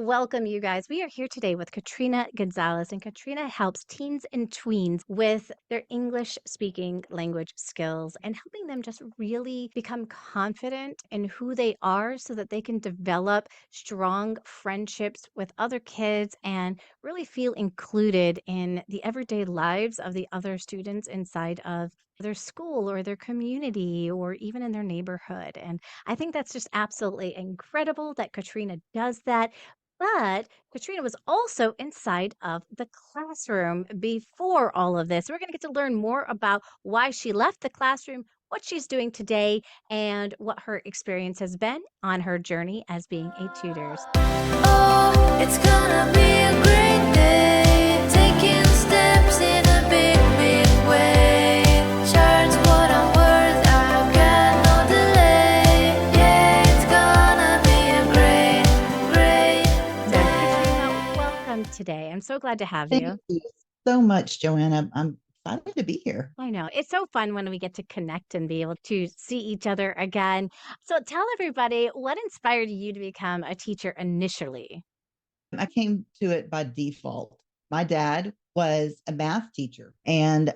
Welcome, you guys. We are here today with Katrina Gonzales, and Katrina helps teens and tweens with their English speaking language skills and helping them just really become confident in who they are so that they can develop strong friendships with other kids and really feel included in the everyday lives of the other students inside of their school or their community or even in their neighborhood. And I think that's just absolutely incredible that Katrina does that. But Katrina was also inside of the classroom before all of this. We're going to get to learn more about why she left the classroom, what she's doing today, and what her experience has been on her journey as being a tutor. Oh, it's gonna be a great day. Taking steps in a big, big way. Charts what I'm worth, I've got no delay. Yeah, it's gonna be a great, great So, Katrina, day. welcome today. I'm so glad to have Thank you. you so much, Joanne. I'm excited to be here. I know. It's so fun when we get to connect and be able to see each other again. So, tell everybody what inspired you to become a teacher initially? I came to it by default. My dad was a math teacher, and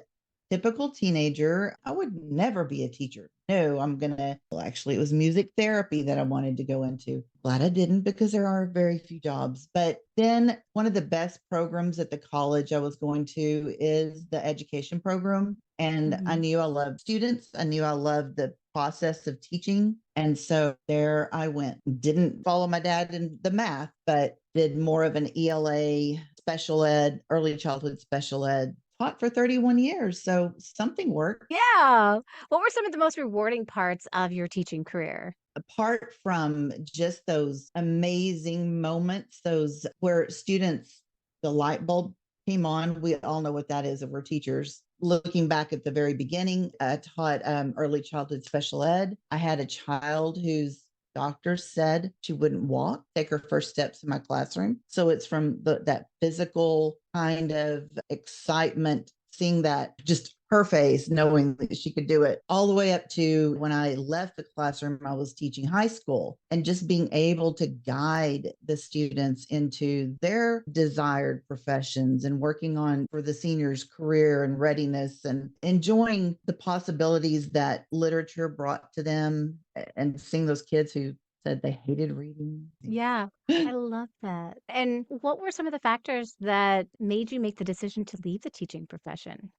typical teenager, I would never be a teacher. No, well, actually, it was music therapy that I wanted to go into. Glad I didn't because there are very few jobs. But then one of the best programs at the college I was going to is the education program. And I Mhm. knew I loved students. I knew I loved the process of teaching. And so there I went. Didn't follow my dad in the math, but did more of an ELA, special ed, early childhood special ed, taught for 31 years. So something worked. Yeah. What were some of the most rewarding parts of your teaching career? Apart from just those amazing moments, those where students, the light bulb came on. We all know what that is if we're teachers. Looking back at the very beginning, I taught early childhood special ed. I had a child whose doctor said she wouldn't walk, take her first steps in my classroom. So it's from that physical kind of excitement, seeing that just her face, knowing that she could do it, all the way up to when I left the classroom, I was teaching high school, and just being able to guide the students into their desired professions and working on for the seniors' career and readiness and enjoying the possibilities that literature brought to them and seeing those kids who said they hated reading. Yeah, I love that. And what were some of the factors that made you make the decision to leave the teaching profession?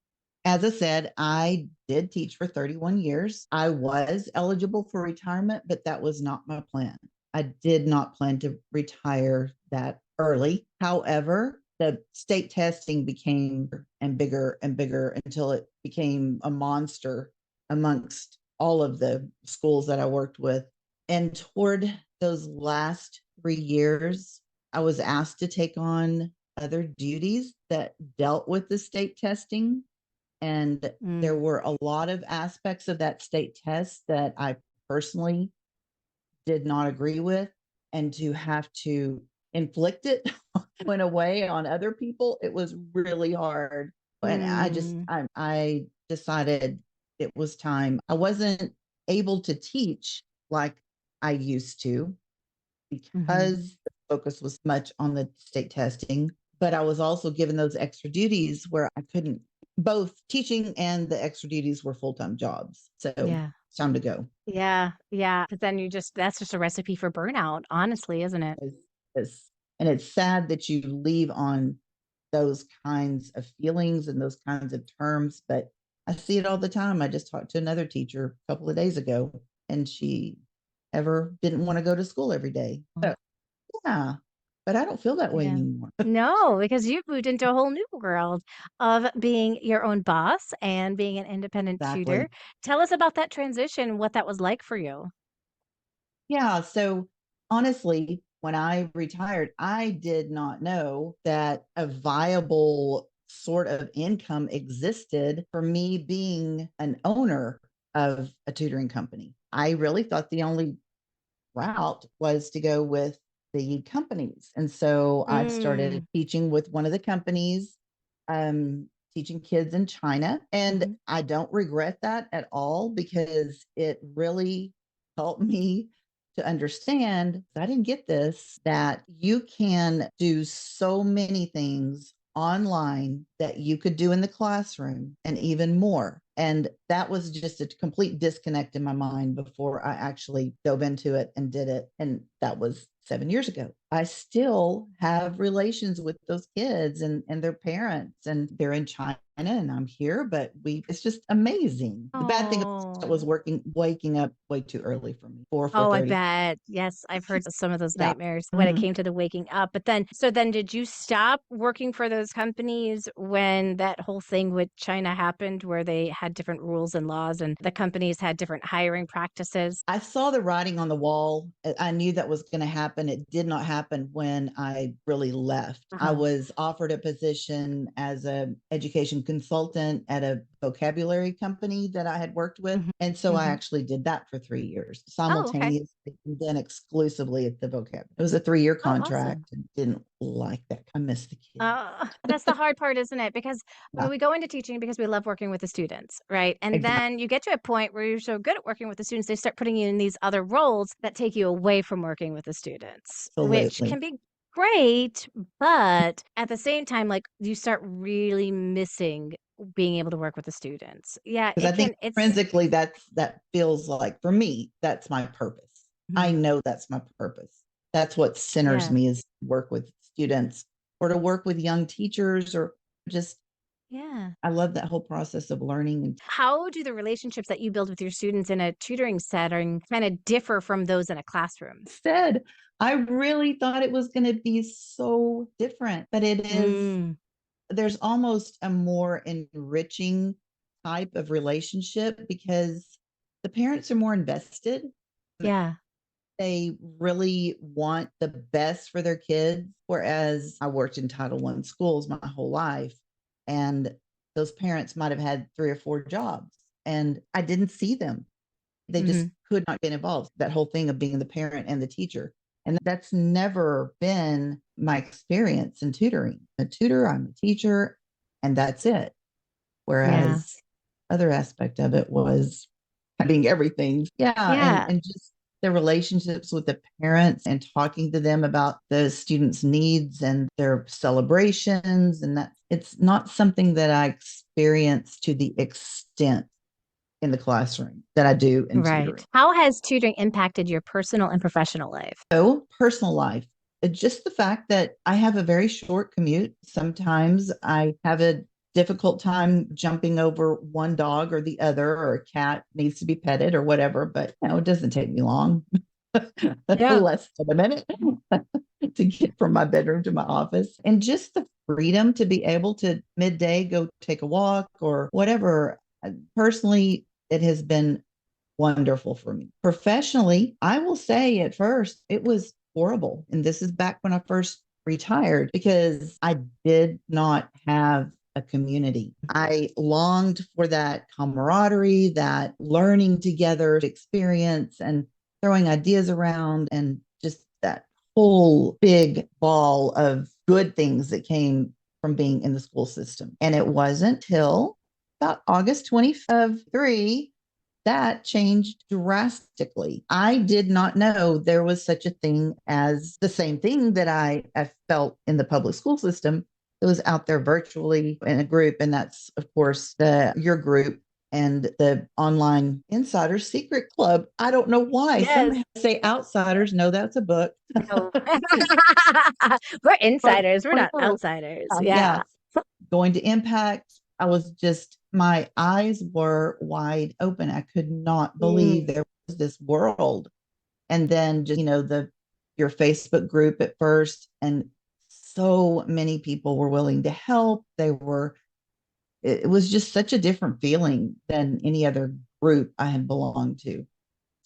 As I said, I did teach for 31 years. I was eligible for retirement, but that was not my plan. I did not plan to retire that early. However, the state testing became and bigger until it became a monster amongst all of the schools that I worked with. And toward those last 3 years, I was asked to take on other duties that dealt with the state testing, and Mm, there were a lot of aspects of that state test that I personally did not agree with. And to have to inflict it went away on other people, it was really hard. And mm, I decided it was time. I wasn't able to teach like I used to mhm. because the focus was much on the state testing, but I was also given those extra duties where I couldn't, both teaching and the extra duties were full-time jobs. So Yeah. it's time to go. Yeah, yeah, but then that's just a recipe for burnout, honestly, isn't it? It's- and it's sad that you leave on those kinds of feelings and those kinds of terms, but I see it all the time. I just talked to another teacher a couple of days ago, and she ever didn't want to go to school every day. So yeah, but I don't feel that way Yeah. anymore. No, because you've moved into a whole new world of being your own boss and being an independent tutor. Exactly. Tell us about that transition, what that was like for you. Yeah. So honestly, when I retired, I did not know that a viable sort of income existed for me being an owner of a tutoring company. I really thought the only route was to go with the companies. And so I started Mm, teaching with one of the companies, teaching kids in China. And mhm. I don't regret that at all because it really helped me to understand, I didn't get this, that you can do so many things online that you could do in the classroom and even more. And that was just a complete disconnect in my mind before I actually dove into it and did it. And that was 7 years ago. I still have relations with those kids and their parents, and they're in China and I'm here, but it's just amazing. The bad thing was Oh. waking up way too early for me, 4, Oh, I 4:30. bet. Yes, I've heard some of those Yeah. nightmares when it Mhm. came to the waking up. But then, so then did you stop working for those companies when that whole thing with China happened, where they had different rules and laws and the companies had different hiring practices? I saw the writing on the wall. I knew that was going to happen. It did not happen when I really left. I Uh-huh. was offered a position as a education consultant at a vocabulary company that I had worked with. Mhm. And so I Mhm. actually did that for 3 years Oh, okay. simultaneously, and then exclusively at the vocabulary. It was a 3-year Oh, awesome. contract and didn't like that. I miss the That's the hard part, isn't it? Because I kids. mean, we go into teaching because we love working with the students, right? And Exactly. then you get to a point where you're so good at working with the students, they start putting you in these other roles that take you away from working with the students, which Absolutely. can be great, but at the same time, like you start really missing being able to work with the students. Yeah, Because I think it's, intrinsically that feels like, for me, that's my purpose. I Mhm. know that's my purpose. That's what centers Yeah, me, is to work with students or to work with young teachers, or just, yeah. I love that whole process of learning. And How do the relationships that you build with your students in a tutoring setting kind of differ from those in a classroom? said, I really thought it was going to be so different, but it is. Mm, There's almost a more enriching type of relationship because the parents are more invested. yeah. They really want the best for their kids. Whereas I worked in Title I schools my whole life, and those parents might have had 3 or 4 jobs, and I didn't see them. They just Mhm. could not get involved. That whole thing of being the parent and the teacher. And that's never been my experience in tutoring. A tutor, I'm a teacher, and that's it. Yeah. Whereas other aspect of it was being everything. Yeah. And Yeah. and just the relationships with the parents and talking to them about the students' needs and their celebrations. And that it's not something that I experience to the extent in the classroom that I do in Right. tutoring. How has tutoring impacted your personal and professional life? So, personal life, just the fact that I have a very short commute. Sometimes I have a difficult time jumping over one dog or the other, or a cat needs to be petted or whatever, but it doesn't take me long, Yeah. less than a minute to get from my bedroom to my office. And just the freedom to be able to midday go take a walk or whatever. Personally, it has been wonderful for me. Professionally, I will say at first it was horrible. And this is back when I first retired, because I did not have a community. I longed for that camaraderie, that learning together experience, and throwing ideas around, and just that whole big ball of good things that came from being in the school system. And it wasn't till about August 20th of 3 that changed drastically. I did not know there was such a thing as the same thing that I felt in the public school system. It was out there virtually in a group. And that's, of course, your group and the online Insider Secret Club. I don't know why. Yes. Some say Outsiders. No, that's a book. No. We're But insiders. We're for not those, outsiders. yeah, Yeah. going to Impact, I was just, my eyes were wide open. I could not believe Mm, there was this world. And then just, your Facebook group at first, and so many people were willing to help. It was just such a different feeling than any other group I had belonged to.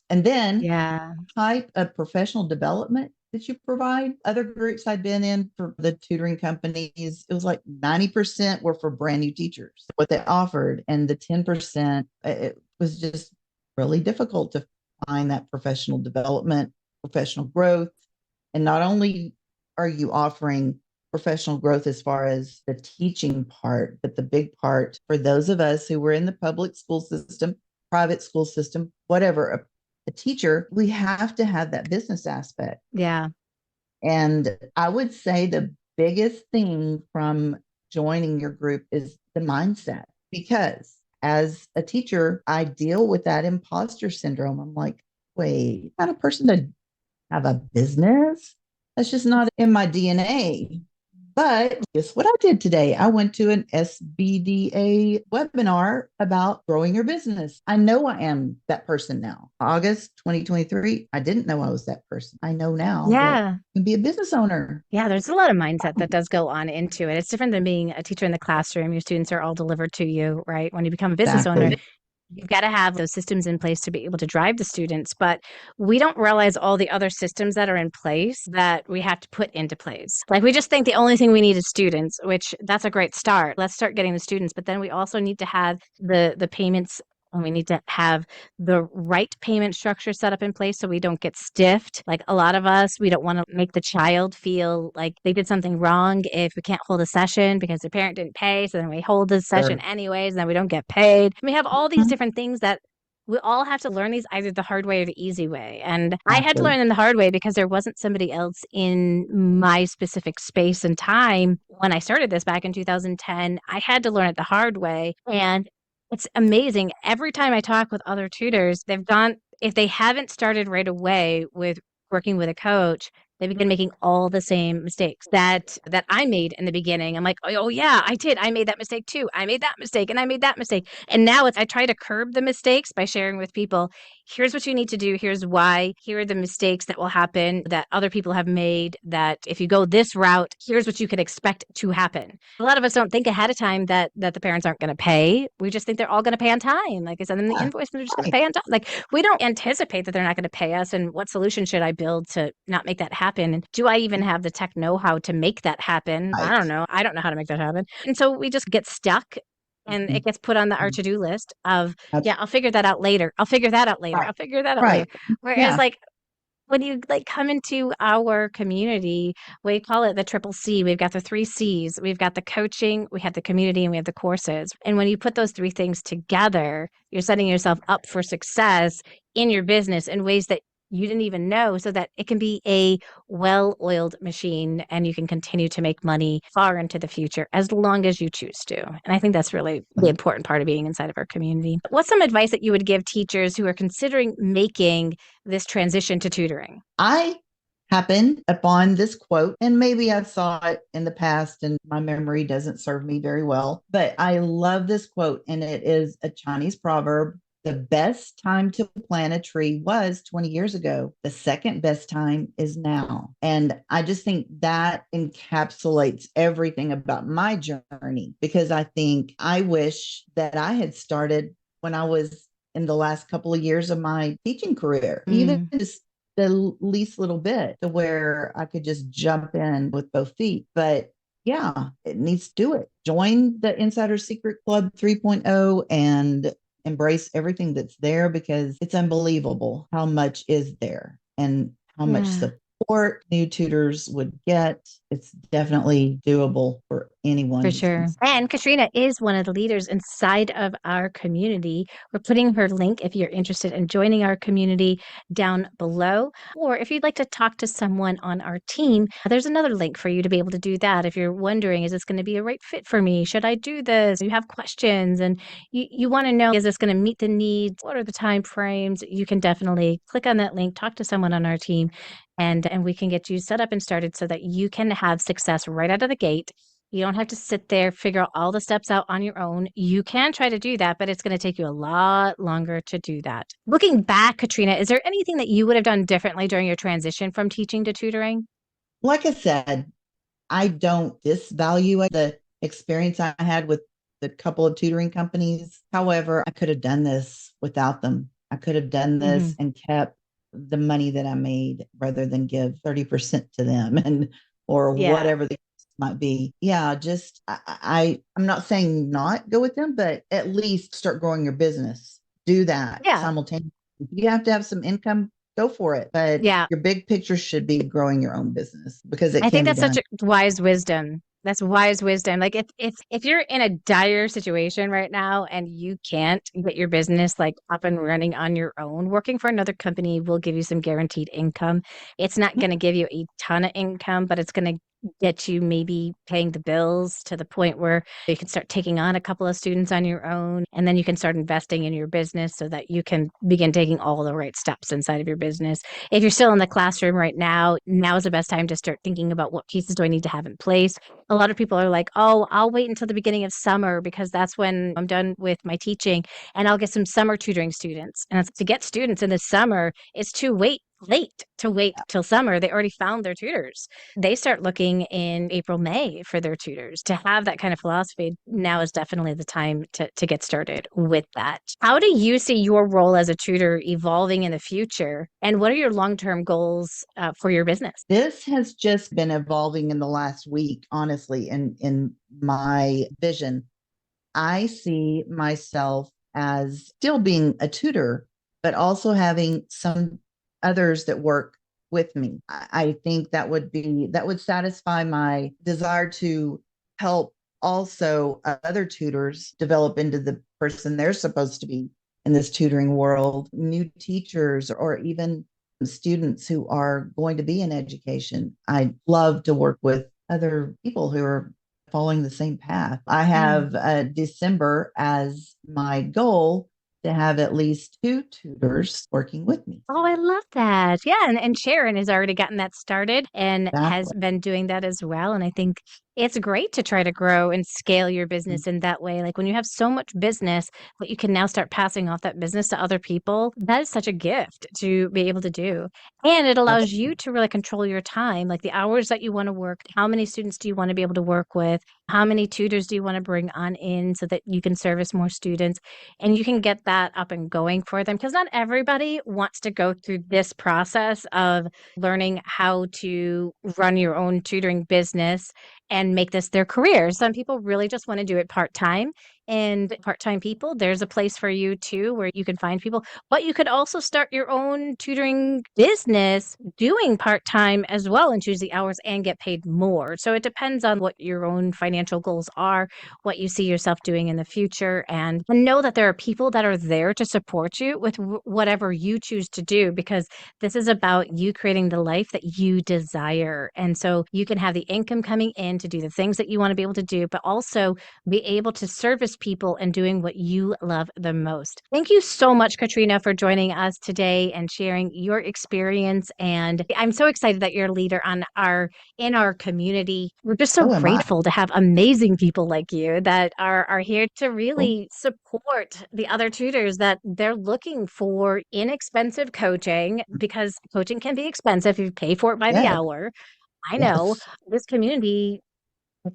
And then yeah. type of professional development that you provide. Other groups I'd been in for the tutoring companies, it was like 90% were for brand new teachers, what they offered. And the 10%, it was just really difficult to find that professional development, professional growth. And not only are you offering professional growth as far as the teaching part, but the big part for those of us who were in the public school system, private school system, whatever, a teacher, we have to have that business aspect. Yeah. And I would say the biggest thing from joining your group is the mindset, because as a teacher, I deal with that imposter syndrome. I'm like, wait, I'm not a person to have a business. That's just not in my DNA. But guess what I did today? I went to an SBDA webinar about growing your business. I know I am that person now. August 2023, I didn't know I was that person. I know now that Yeah. you can be a business owner. Yeah, there's a lot of mindset that does go on into it. It's different than being a teacher in the classroom. Your students are all delivered to you, right? When you become a business owner, Exactly. you've got to have those systems in place to be able to drive the students, but we don't realize all the other systems that are in place that we have to put into place. Like we just think the only thing we need is students, which that's a great start. Let's start getting the students, but then we also need to have the payments, and we need to have the right payment structure set up in place so we don't get stiffed. Like a lot of us, we don't want to make the child feel like they did something wrong if we can't hold a session because the parent didn't pay. So then we hold the session Sure. anyways, and then we don't get paid. And we have all these Mhm. different things that we all have to learn these either the hard way or the easy way. And I had to Exactly. learn them the hard way because there wasn't somebody else in my specific space and time when I started this back in 2010. I had to learn it the hard way. And it's amazing. Every time I talk with other tutors, they've gone, if they haven't started right away with working with a coach, they begin making all the same mistakes that I made in the beginning. I'm like, oh yeah, I did. I made that mistake too. I made that mistake and I made that mistake. And now it's I try to curb the mistakes by sharing with people, here's what you need to do, here's why, here are the mistakes that will happen that other people have made, that if you go this route, here's what you can expect to happen. A lot of us don't think ahead of time that the parents aren't going to pay. We just think they're all going to pay on time. Like I send them the Yeah. invoice and they're just going to Right. pay on time. Like we don't anticipate that they're not going to pay us. And what solution should I build to not make that happen? And do I even have the tech know-how to make that happen? I Right. don't know. I don't know how to make that happen. And so we just get stuck and it Mhm. gets put on our to-do list of, That's yeah, I'll figure that out later. I'll figure that out later. right. I'll figure that out later. Right. Whereas Yeah. like when you like come into our community, we call it the triple C. We've got the three C's. We've got the coaching, we have the community, and we have the courses. And when you put those three things together, you're setting yourself up for success in your business in ways that you didn't even know, so that it can be a well-oiled machine and you can continue to make money far into the future as long as you choose to. And I think that's really the important part of being inside of our community. What's some advice that you would give teachers who are considering making this transition to tutoring? I happened upon this quote, and maybe I saw it in the past and my memory doesn't serve me very well, but I love this quote, and it is a Chinese proverb. The best time to plant a tree was 20 years ago. The second best time is now. And I just think that encapsulates everything about my journey, because I think I wish that I had started when I was in the last couple of years of my teaching career, even Mm, just the least little bit, to where I could just jump in with both feet. But yeah, it needs to do it. Join the Insider Secret Club 3.0 and embrace everything that's there, because it's unbelievable how much is there and how much yeah. support new tutors would get. It's definitely doable for anyone For that's sure. And Katrina is one of the leaders inside of our community. We're putting her link if you're interested in joining our community down below. Or if you'd like to talk to someone on our team, there's another link for you to be able to do that. If you're wondering, is this going to be a right fit for me? Should I do this? You have questions and you want to know, is this going to meet the needs? What are the time frames? You can definitely click on that link, talk to someone on our team, and we can get you set up and started so that you can have success right out of the gate. You don't have to sit there, figure out all the steps out on your own. You can try to do that, but it's going to take you a lot longer to do that. Looking back, Katrina, is there anything that you would have done differently during your transition from teaching to tutoring? Like I said, I don't disvalue the experience I had with the couple of tutoring companies. However, I could have done this without them. I could have done Hmm. this and kept the money that I made rather than give 30% to them, and or Yeah. whatever the case might be. Yeah, just I'm not saying not go with them, but at least start growing your business. Do that Yeah. simultaneously. You have to have some income, go for it. But Yeah. your big picture should be growing your own business, because it I think can be that's such done. a wise wisdom. That's wise wisdom. Like if you're in a dire situation right now and you can't get your business like up and running on your own, working for another company will give you some guaranteed income. It's not going to give you a ton of income, but it's going to get you maybe paying the bills to the point where you can start taking on a couple of students on your own, and then you can start investing in your business so that you can begin taking all the right steps inside of your business. If you're still in the classroom right now is the best time to start thinking about what pieces do I need to have in place. A lot of people are like, oh, I'll wait until the beginning of summer because that's when I'm done with my teaching and I'll get some summer tutoring students. And to get students in the summer, it's too late to wait till summer. They already found their tutors. They start looking in April, May for their tutors. To have that kind of philosophy, now is definitely the time to get started with that. How do you see your role as a tutor evolving in the future? And what are your long-term goals for your business? This has just been evolving in the last week, honestly, in my vision. I see myself as still being a tutor, but also having some others that work with me. I think that would satisfy my desire to help also other tutors develop into the person they're supposed to be in this tutoring world, new teachers, or even students who are going to be in education. I love to work with other people who are following the same path. I have December as my goal to have at least two tutors working with me. Oh, I love that. Yeah. And Sharon has already gotten that started and has Exactly. been doing that as well. And I think it's great to try to grow and scale your business in that way. Like when you have so much business that you can now start passing off that business to other people, that is such a gift to be able to do. And it allows you to really control your time, like the hours that you want to work, how many students do you want to be able to work with, how many tutors do you want to bring on in so that you can service more students and you can get that up and going for them because not everybody wants to go through this process of learning how to run your own tutoring business and make this their career. Some people really just want to do it part-time. And part-time people, there's a place for you too where you can find people, but you could also start your own tutoring business doing part-time as well and choose the hours and get paid more. So it depends on what your own financial goals are, what you see yourself doing in the future, and know that there are people that are there to support you with whatever you choose to do because this is about you creating the life that you desire. And so you can have the income coming in to do the things that you want to be able to do, but also be able to service people and doing what you love the most. Thank you so much, Katrina, for joining us today and sharing your experience. And I'm so excited that you're a leader on our in our community. We're just so Oh, am I? grateful to have amazing people like you that are here to really support the other tutors that they're looking for inexpensive coaching because coaching can be expensive if you pay for it by the Yes, hour. I know yes. this community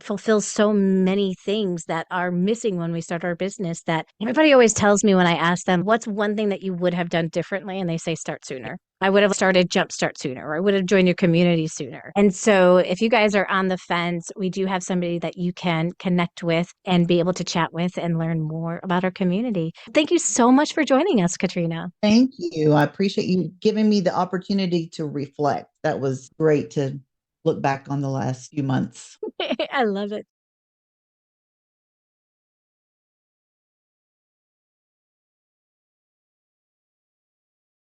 fulfills so many things that are missing when we start our business that everybody always tells me when I ask them, what's one thing that you would have done differently? And they say, start sooner. I would have started Jumpstart sooner, or I would have joined your community sooner. And so if you guys are on the fence, we do have somebody that you can connect with and be able to chat with and learn more about our community. Thank you so much for joining us, Katrina. Thank you. I appreciate you giving me the opportunity to reflect. That was great to look back on the last few months. I love it.